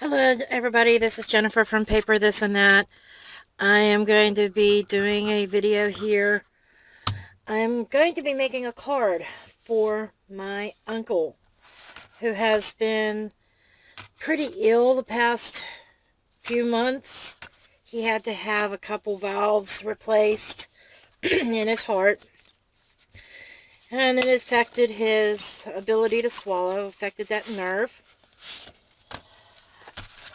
Hello everybody, this is Jennifer from Paper This and That. I am going to be doing a video here. I'm going to be making a card for my uncle who has been pretty ill the past few months. He had to have a couple valves replaced in his heart, and it affected his ability to swallow, affected that nerve.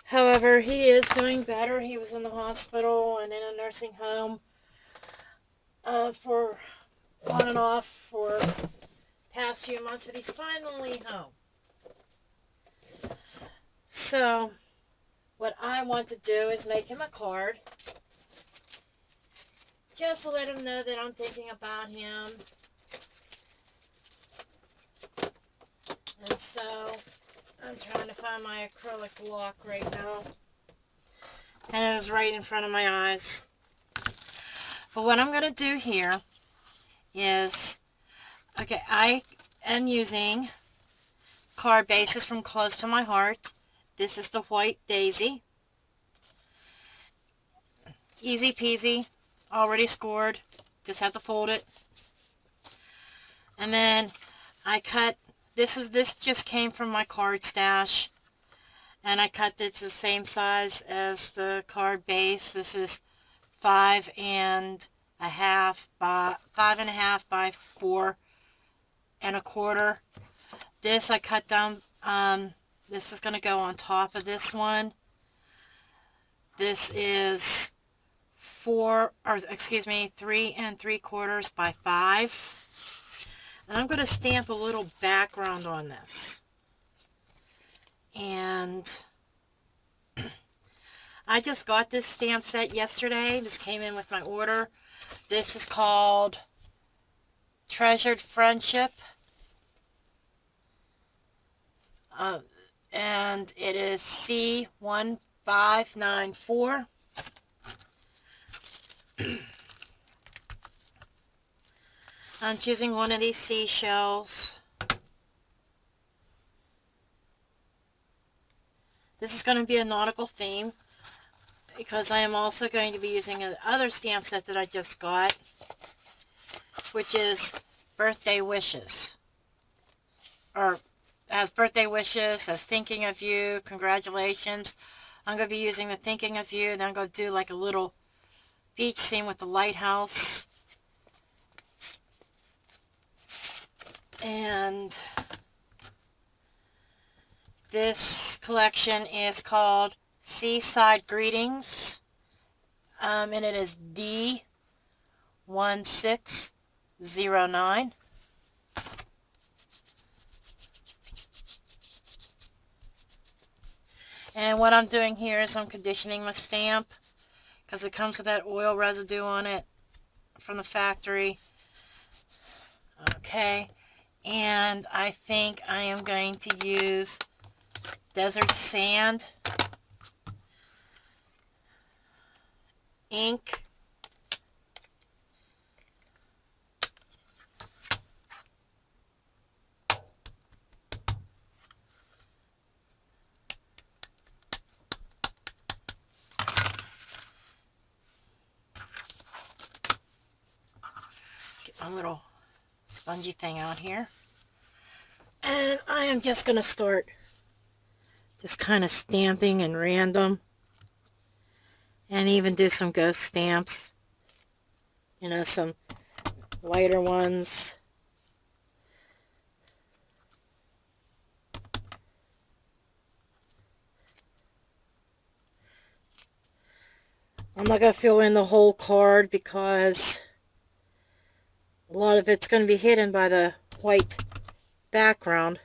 However, he is doing better. He was in the hospital and in a nursing home for on and off for past few months, but he's finally home. So what I want to do is make him a card just to let him know that I'm thinking about him. And so I'm trying to find my acrylic block right now, and it was right in front of my eyes. But what I'm going to do here is, okay, I am using card bases from Close to My Heart. This is the White Daisy. Easy peasy, already scored, just have to fold it. And then I cut, this just came from my card stash, and I cut it to the same size as the card base. This is 5.5 by 5.5 by 4.25. This I cut down, this is going to go on top of this one. This is 3.75 by 5. And I'm going to stamp a little background on this. And I just got this stamp set yesterday. This came in with my order. This is called Treasured Friendship. And it is C1594. I'm choosing one of these seashells. This is going to be a nautical theme, because I am also going to be using another stamp set that I just got, which is Birthday Wishes. Or has birthday wishes, has thinking of you, congratulations. I'm going to be using the thinking of you, and I'm going to do like a little beach scene with the lighthouse. And this collection is called Seaside Greetings, and it is D1609. And what I'm doing here is I'm conditioning my stamp, because it comes with that oil residue on it from the factory. Okay, and I think I am going to use desert sand ink. Get my little spongy thing out here. And I am just going to start just kind of stamping and random, and even do some ghost stamps, you know, some lighter ones. I'm not going to fill in the whole card because a lot of it's going to be hidden by the white background.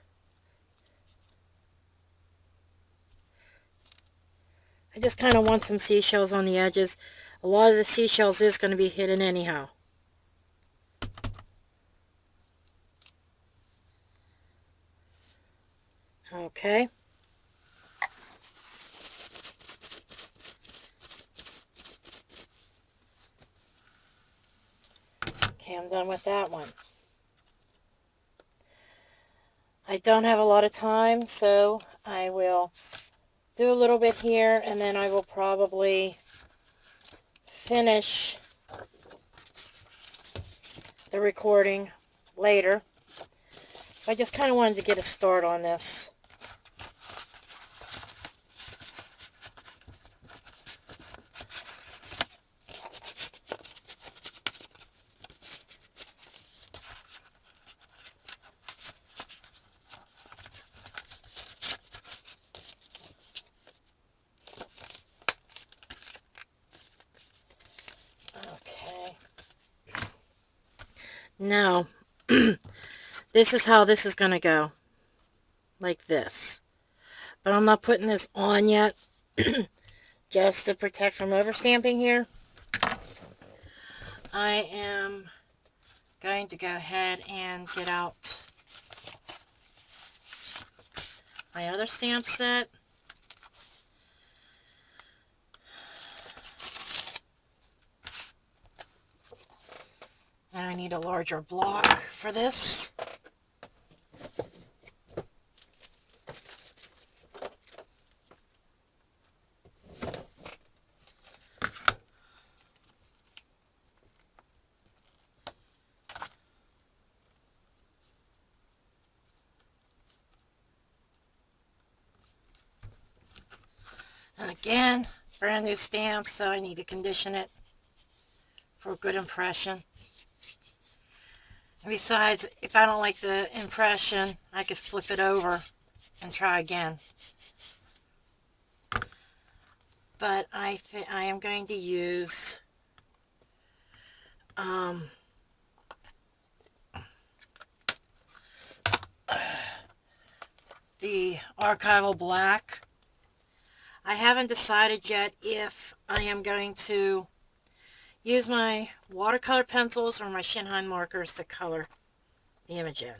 I just kind of want some seashells on the edges. A lot of the seashells is going to be hidden anyhow. Okay. Okay, I'm done with that one. I don't have a lot of time, so I will do a little bit here, and then I will probably finish the recording later. I just kind of wanted to get a start on this. Okay. Now, this is how this is going to go. Like this. But I'm not putting this on yet. Just to protect from overstamping here. I am going to go ahead and get out my other stamp set. And I need a larger block for this. And again, brand new stamp, so I need to condition it for a good impression. And besides, if I don't like the impression, I could flip it over and try again. But I am going to use the Archival Black. I haven't decided yet if I am going to use my watercolor pencils or my Shinhan markers to color the image in.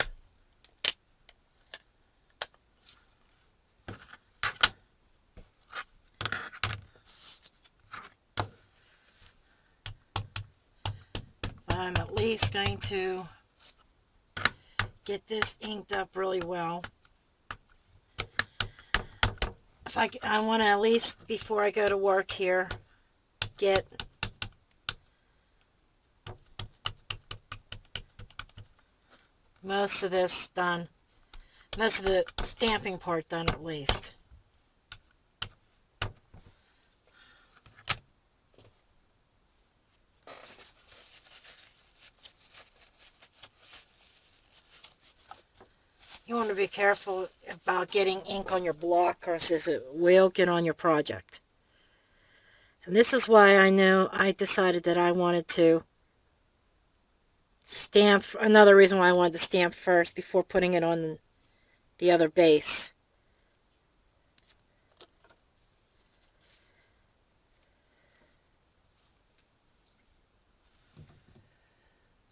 But I'm at least going to get this inked up really well. If I want to, at least before I go to work here, get most of this done. Most of the stamping part done at least. You want to be careful about getting ink on your block, or else it will get on your project. And this is why I decided that I wanted to stamp. Another reason why I wanted to stamp first before putting it on the other base.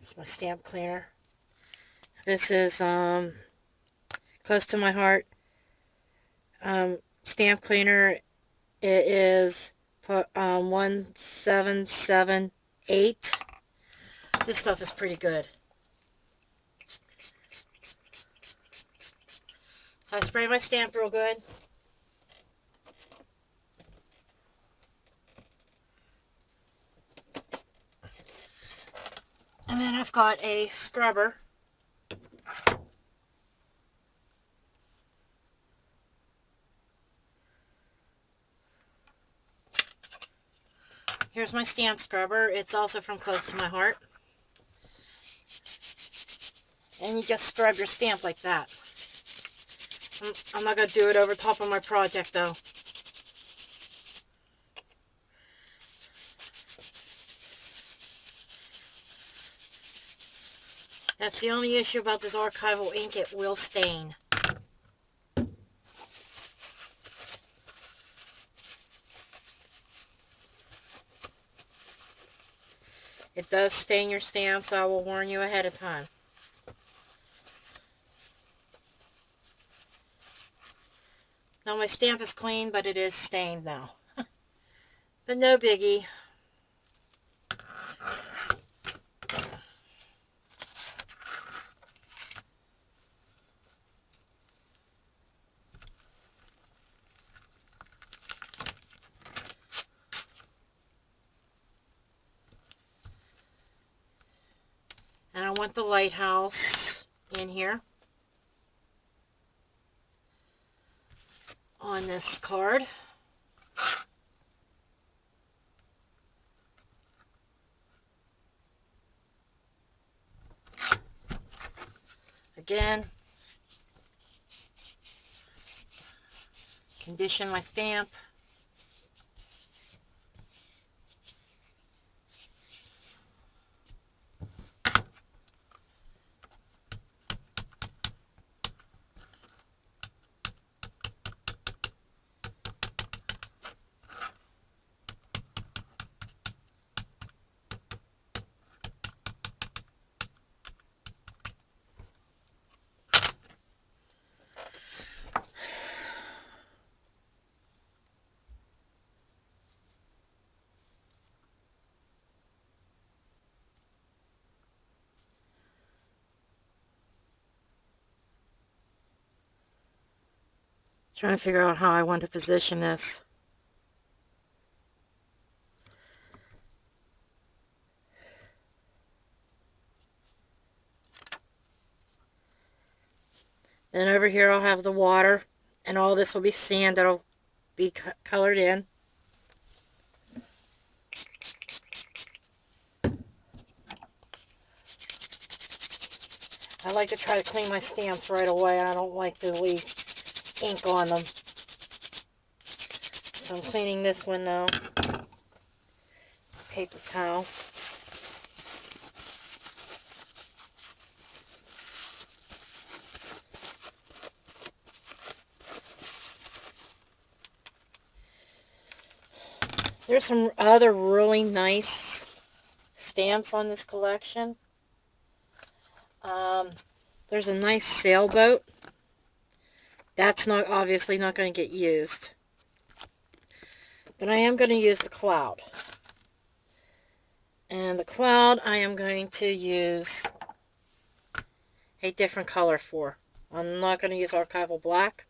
Here's my stamp cleaner. This is close to my heart. Stamp cleaner. It is 1778. This stuff is pretty good. So I spray my stamp real good. And then I've got a scrubber. Here's my stamp scrubber. It's also from Close to My Heart. And you just scrub your stamp like that. I'm not going to do it over top of my project though. That's the only issue about this archival ink, it will stain. It does stain your stamps, so I will warn you ahead of time. Now my stamp is clean, but it is stained now. But no biggie. want the lighthouse in here on this card. Again, condition my stamp. Trying to figure out how I want to position this. Then over here I'll have the water, and all this will be sand that'll be colored in. I like to try to clean my stamps right away. I don't like to leave ink on them. So I'm cleaning this one now. Paper towel. There's some other really nice stamps on this collection. There's a nice sailboat. That's not obviously not going to get used. But I am going to use the cloud. And the cloud I am going to use a different color for. I'm not going to use archival black.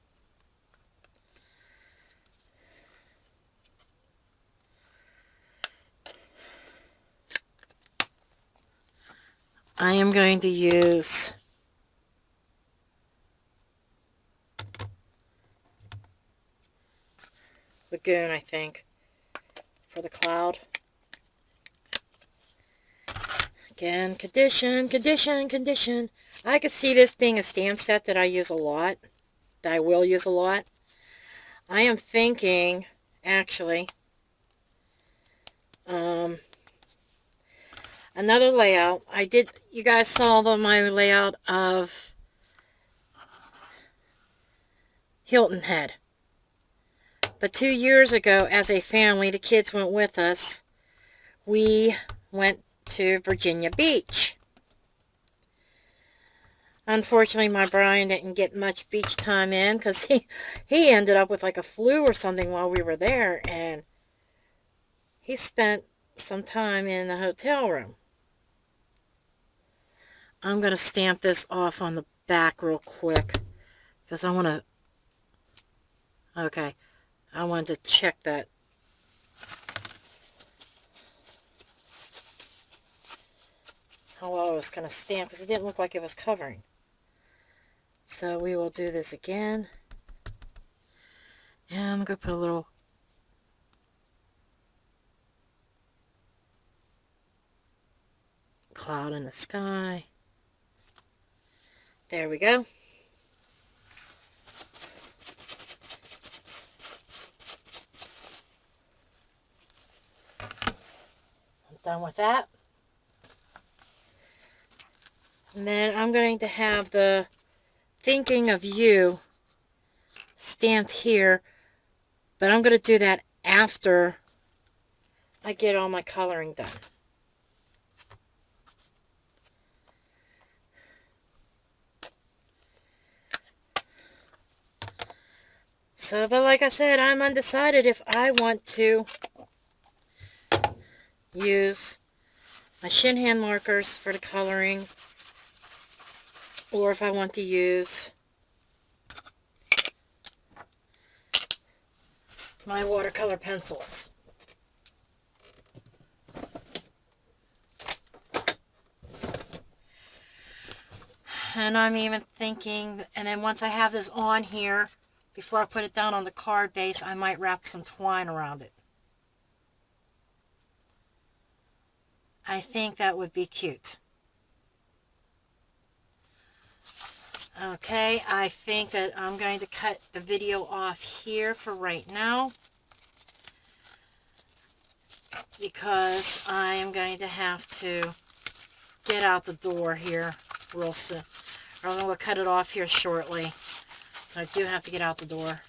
I am going to use Lagoon, I think, for the cloud. Again, condition, condition, condition. I could see this being a stamp set that I use a lot, that I will use a lot. I am thinking, actually, another layout. You guys saw my layout of Hilton Head. But 2 years ago, as a family, the kids went with us. We went to Virginia Beach. Unfortunately, my Brian didn't get much beach time in because he ended up with like a flu or something while we were there, and he spent some time in the hotel room. I'm going to stamp this off on the back real quick because I want to... Okay, I wanted to check that. How well I was going to stamp because it didn't look like it was covering. So we will do this again. And I'm going to put a little cloud in the sky. There we go. I'm done with that. And then I'm going to have the Thinking of You stamped here, but I'm going to do that after I get all my coloring done. So, but like I said, I'm undecided if I want to use my shin hand markers for the coloring, or if I want to use my watercolor pencils. And I'm even thinking, and then once I have this on here, before I put it down on the card base, I might wrap some twine around it. I think that would be cute. Okay, I think that I'm going to cut the video off here for right now, because I am going to have to get out the door here real soon. I'm going to cut it off here shortly. So I do have to get out the door.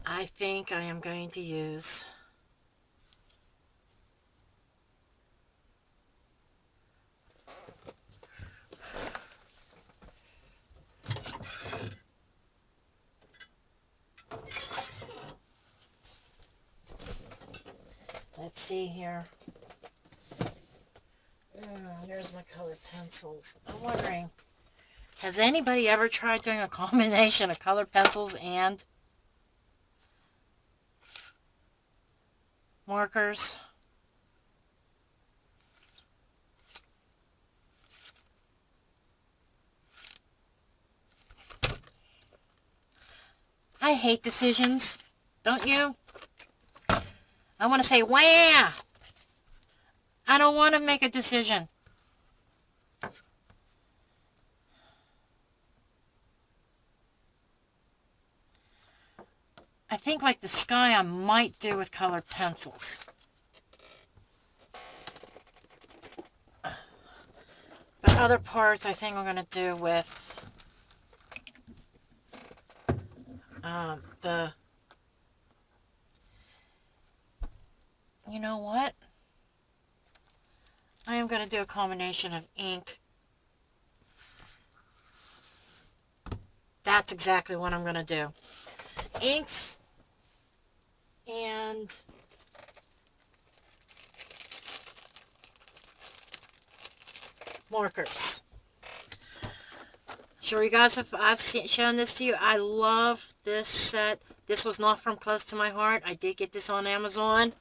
I think I am going to use let's see here. There's my colored pencils. I'm wondering, has anybody ever tried doing a combination of colored pencils and markers? I hate decisions. Don't you? I want to say, wah! I don't want to make a decision. I think like the sky I might do with colored pencils. But other parts I think I'm going to do with you know what? I am going to do a combination of ink. That's exactly what I'm going to do. Inks and markers. Sure, you guys, if I've shown this to you, I love this set. This was not from Close to My Heart. I did get this on Amazon.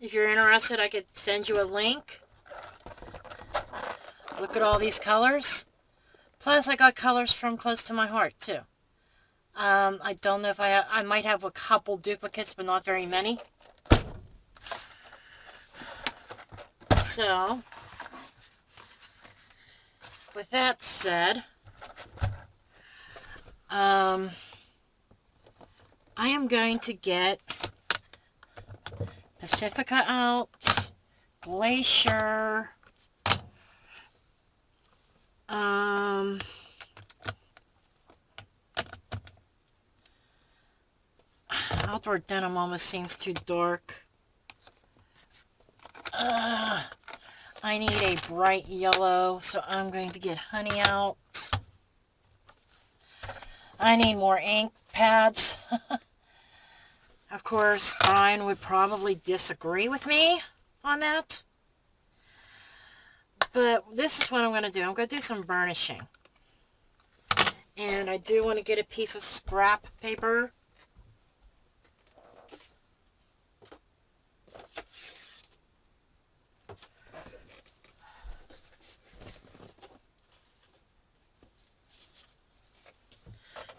If you're interested, I could send you a link. Look at all these colors. Plus, I got colors from Close to My Heart, too. I don't know if I might have a couple duplicates, but not very many. So, with that said, I am going to get Pacifica out, Glacier, Outdoor Denim almost seems too dark. I need a bright yellow, so I'm going to get Honey out. I need more ink pads. Of course, Brian would probably disagree with me on that. But this is what I'm going to do. I'm going to do some burnishing. And I do want to get a piece of scrap paper.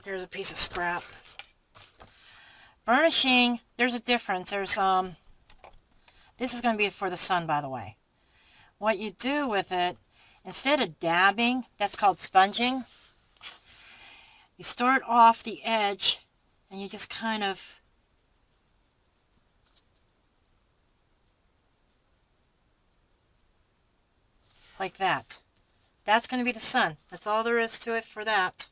Here's a piece of scrap. Burnishing, there's a difference. There's this is going to be for the sun, by the way. What you do with it, instead of dabbing, that's called sponging. You start off the edge and you just kind of like that. That's going to be the sun. That's all there is to it for that.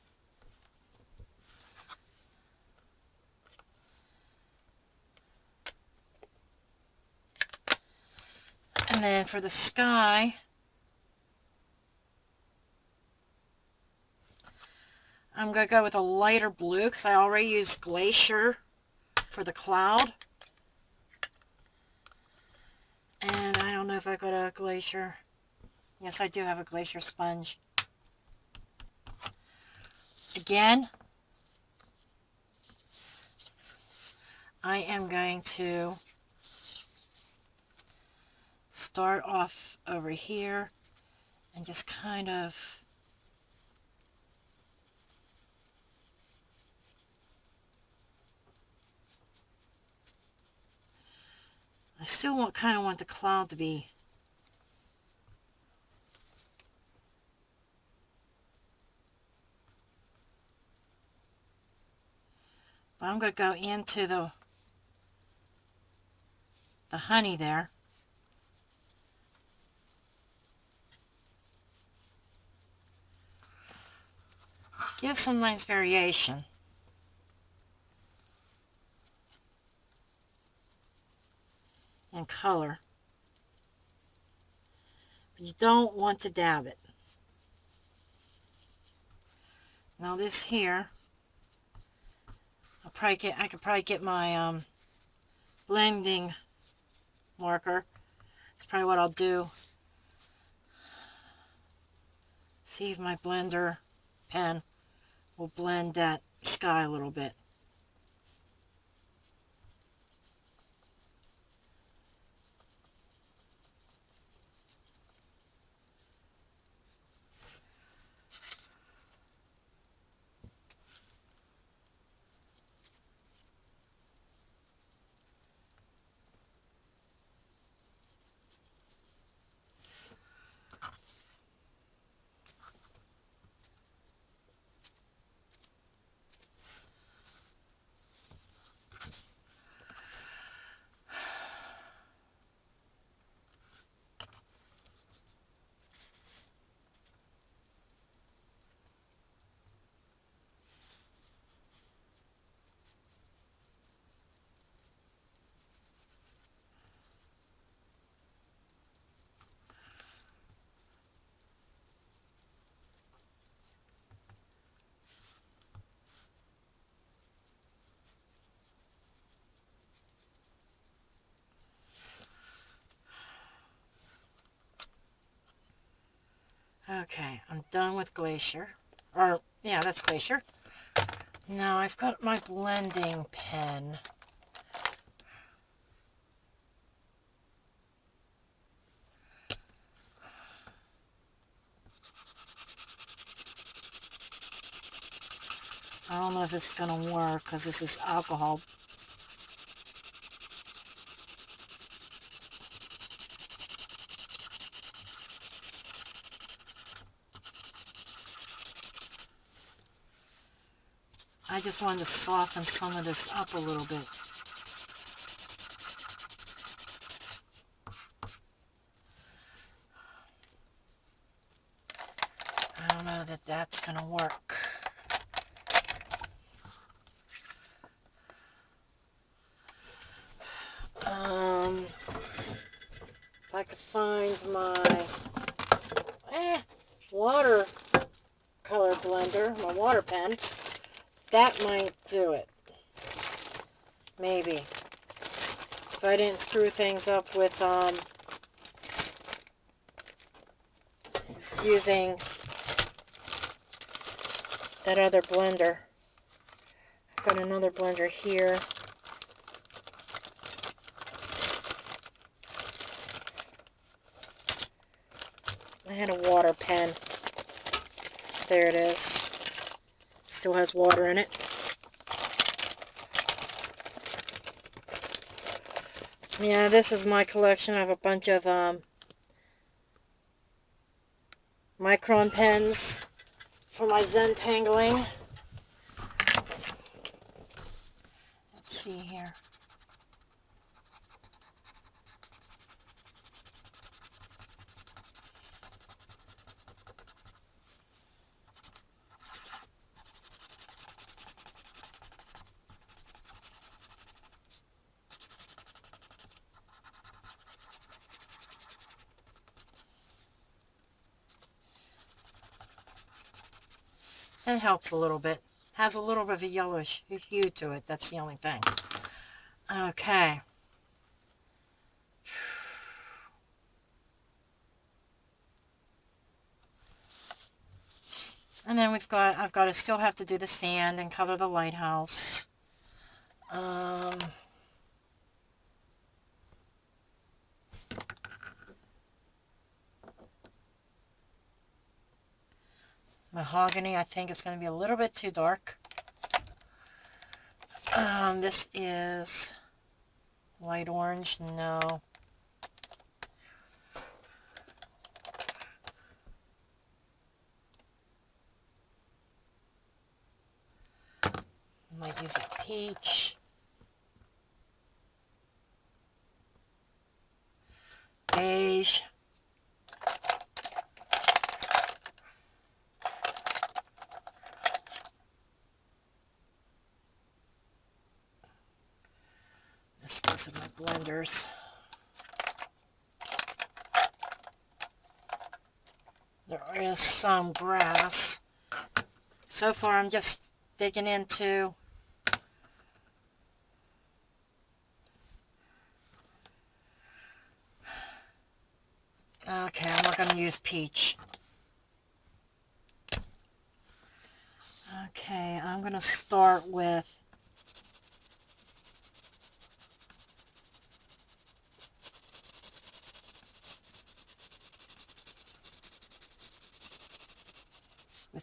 And then for the sky, I'm going to go with a lighter blue because I already used Glacier for the cloud. And I don't know if I got a Glacier. Yes, I do have a Glacier sponge. Again, I am going to start off over here and just kind of I still kind of want the cloud to be but I'm going to go into the honey there. Give some nice variation. And color. But you don't want to dab it. Now this here, I could probably get my blending marker. That's probably what I'll do. See if my blender pen will blend that sky a little bit. Okay, I'm done with Glacier. Or, yeah, that's Glacier. Now I've got my blending pen. I don't know if it's going to work because this is alcohol. I just wanted to soften some of this up a little bit. I don't know that that's going to work. If I could find my water color blender, my water pen, that might do it. Maybe. If I didn't screw things up with using that other blender. I've got another blender here. I had a water pen. There it is. Still has water in it. Yeah, this is my collection. I have a bunch of micron pens for my Zentangling. Let's see here. It helps a little bit. Has a little bit of a yellowish hue to it. That's the only thing. Okay. And then I've got to still have to do the sand and color the lighthouse. Mahogany, I think it's going to be a little bit too dark. This is light orange. No. Might use a peach. Beige. This goes with my blenders. There is some grass. So far I'm just digging into okay, I'm not going to use peach. Okay, I'm going to start with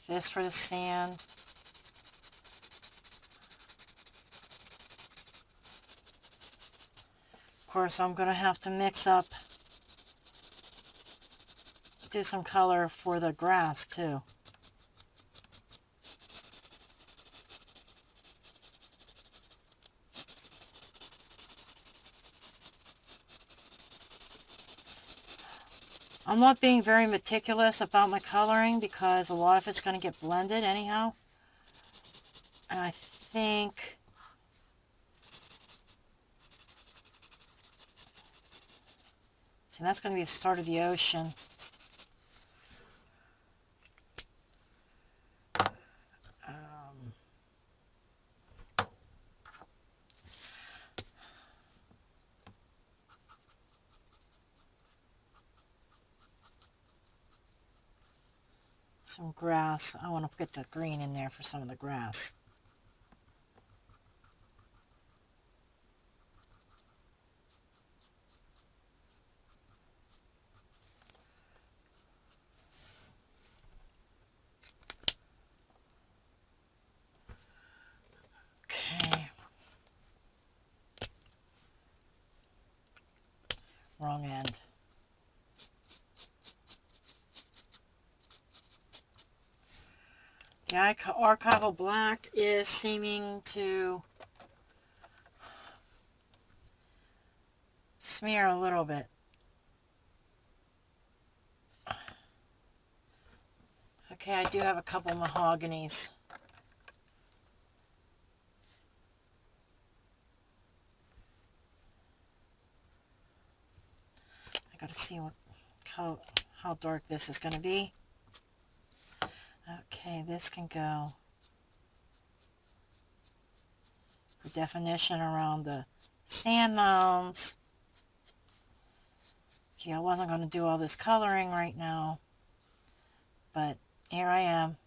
this for the sand. Of course, I'm going to have to mix up, do some color for the grass too. I'm not being very meticulous about my coloring because a lot of it's going to get blended anyhow. And I think so that's going to be the start of the ocean. Some grass. I want to get the green in there for some of the grass. Okay. Wrong end. The archival black is seeming to smear a little bit. Okay, I do have a couple mahoganies. I gotta see how dark this is gonna be. Okay, this can go for definition around the sand mounds. Gee, I wasn't going to do all this coloring right now, but here I am.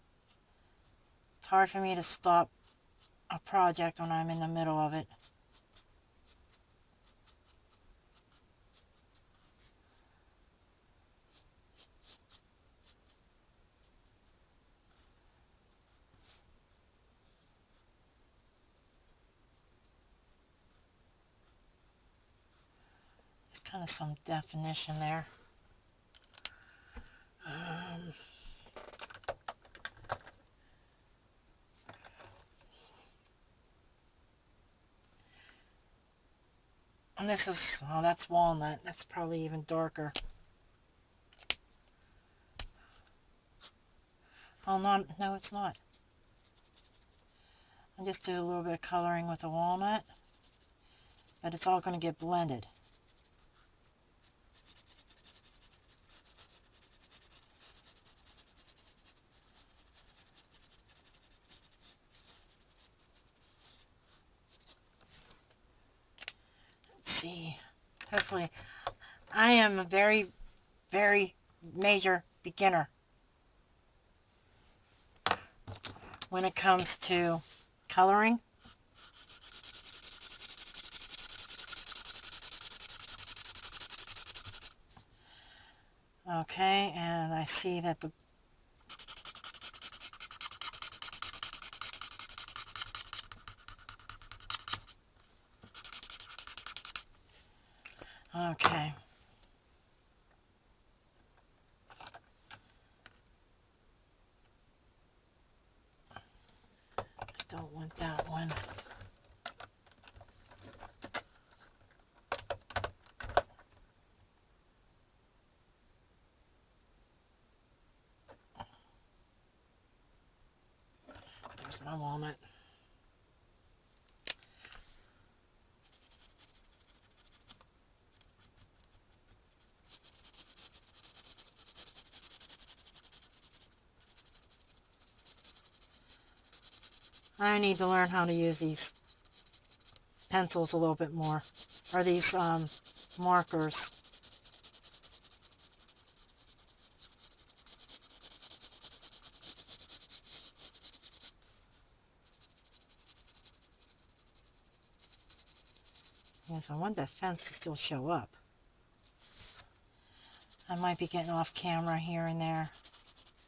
It's hard for me to stop a project when I'm in the middle of it. There's kind of some definition there. And this is, oh, that's walnut. That's probably even darker. Oh, no, it's not. I'll just do a little bit of coloring with the walnut, but it's all going to get blended. Let's see. Hopefully, I am a very, very major beginner when it comes to coloring. Okay, and I see that the Okay. I don't want that one. There's my walnut. I need to learn how to use these pencils a little bit more, or these markers. Yes, I want that fence to still show up. I might be getting off camera here and there.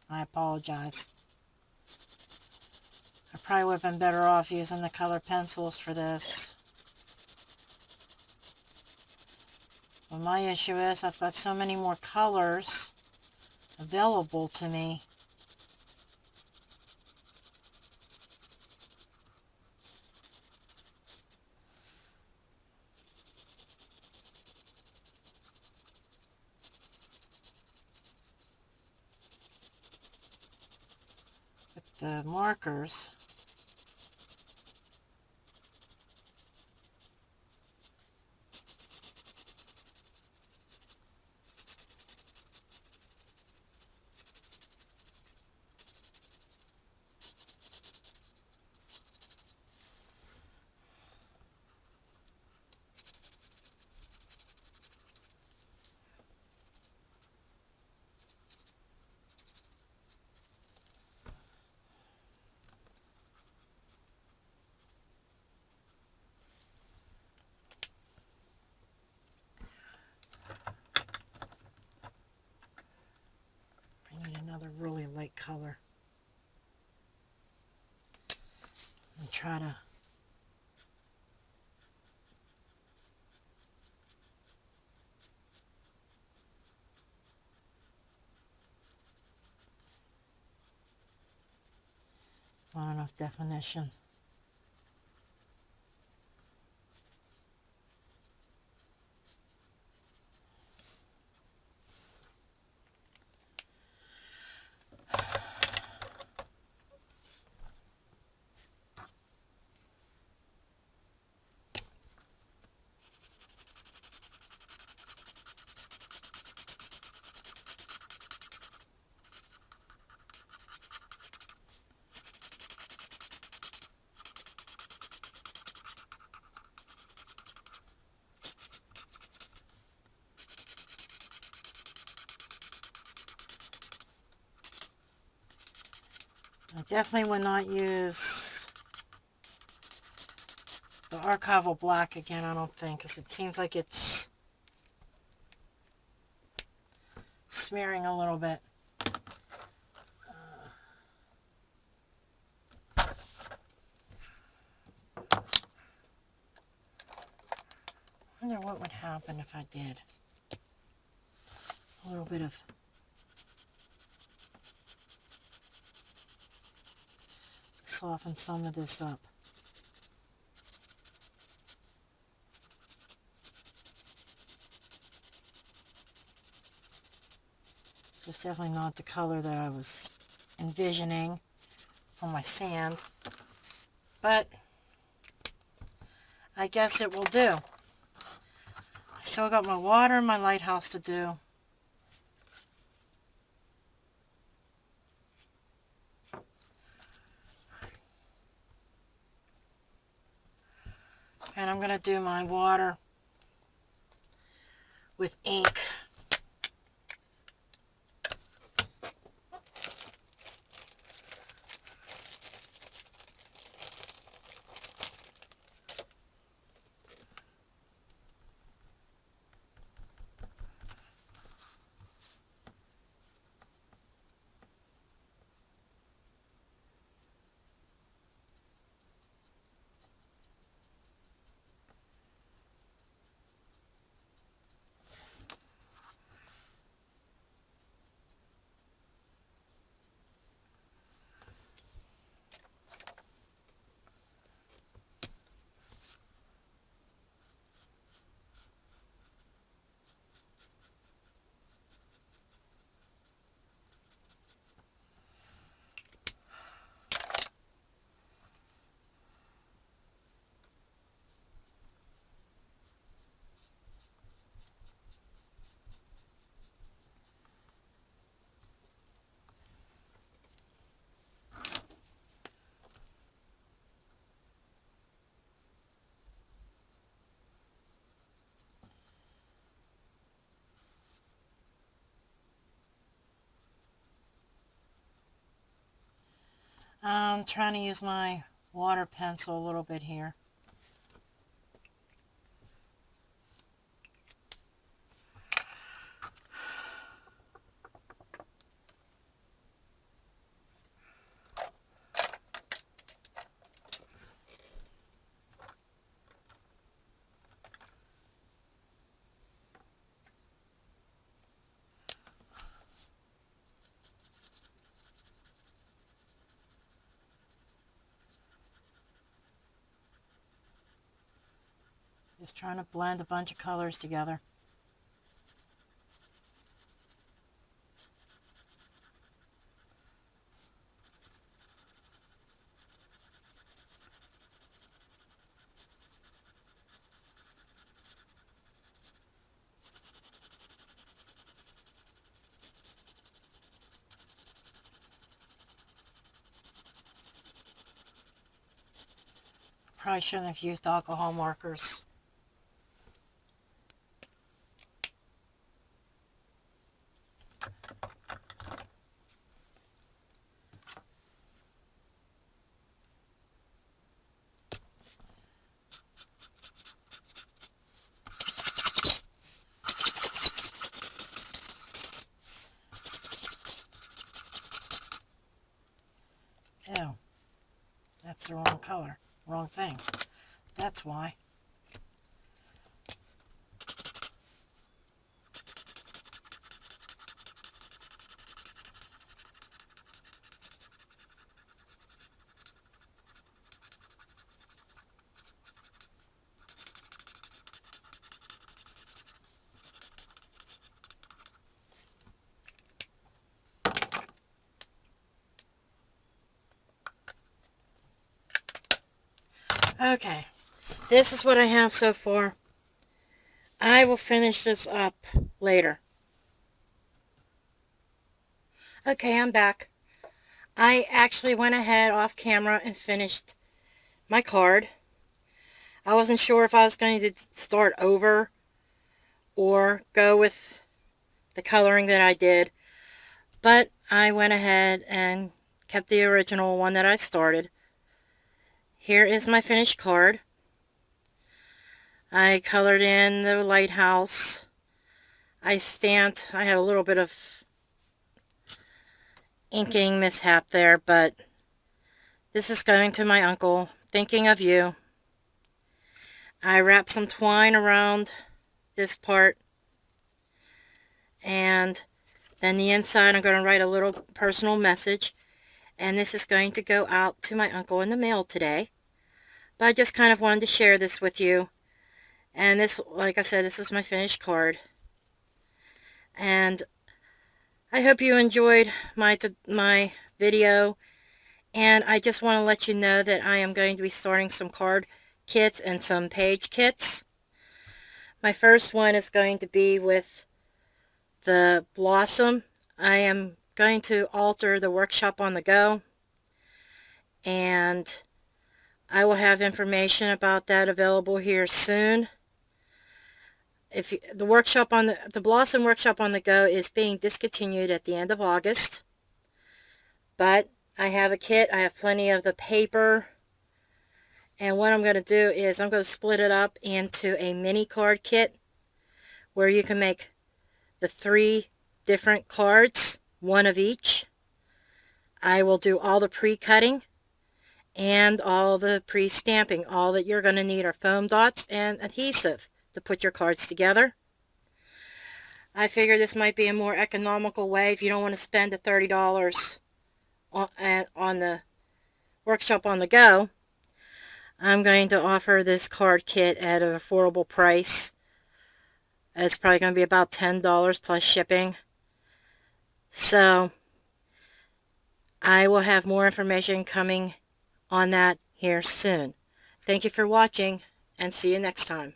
I apologize. I probably would have been better off using the color pencils for this. But my issue is I've got so many more colors available to me. With the markers. I need another really light color. And try to not enough definition. I definitely would not use the archival black again, I don't think, because it seems like it's smearing a little bit. I wonder what would happen if I did a little bit of soften some of this up. It's definitely not the color that I was envisioning for my sand, but I guess it will do. I still got my water and my lighthouse to do. And I'm going to do my water with ink. I'm trying to use my water pencil a little bit here. Just trying to blend a bunch of colors together. Probably shouldn't have used alcohol markers. Ew, that's the wrong color, wrong thing. That's why. Okay, this is what I have so far. I will finish this up later. Okay, I'm back. I actually went ahead off camera and finished my card. I wasn't sure if I was going to start over or go with the coloring that I did, but I went ahead and kept the original one that I started. Here is my finished card. I colored in the lighthouse. I stamped. I had a little bit of inking mishap there, but this is going to my uncle, thinking of you. I wrapped some twine around this part, and then the inside I'm going to write a little personal message, and this is going to go out to my uncle in the mail today. But I just kind of wanted to share this with you. And this, like I said, this was my finished card. And I hope you enjoyed my video. And I just want to let you know that I am going to be starting some card kits and some page kits. My first one is going to be with the Blossom. I am going to alter the workshop on the go, and I will have information about that available here soon. If the workshop on the Blossom workshop on the go is being discontinued at the end of August, but I have a kit. I have plenty of the paper, and what I'm going to do is I'm going to split it up into a mini card kit where you can make the 3 different cards, one of each. I will do all the pre-cutting and all the pre-stamping. All that you're going to need are foam dots and adhesive to put your cards together. I figure this might be a more economical way if you don't want to spend the $30 on the workshop on the go. I'm going to offer this card kit at an affordable price. It's probably going to be about $10 plus shipping. So I will have more information coming on that here soon. Thank you for watching, and see you next time.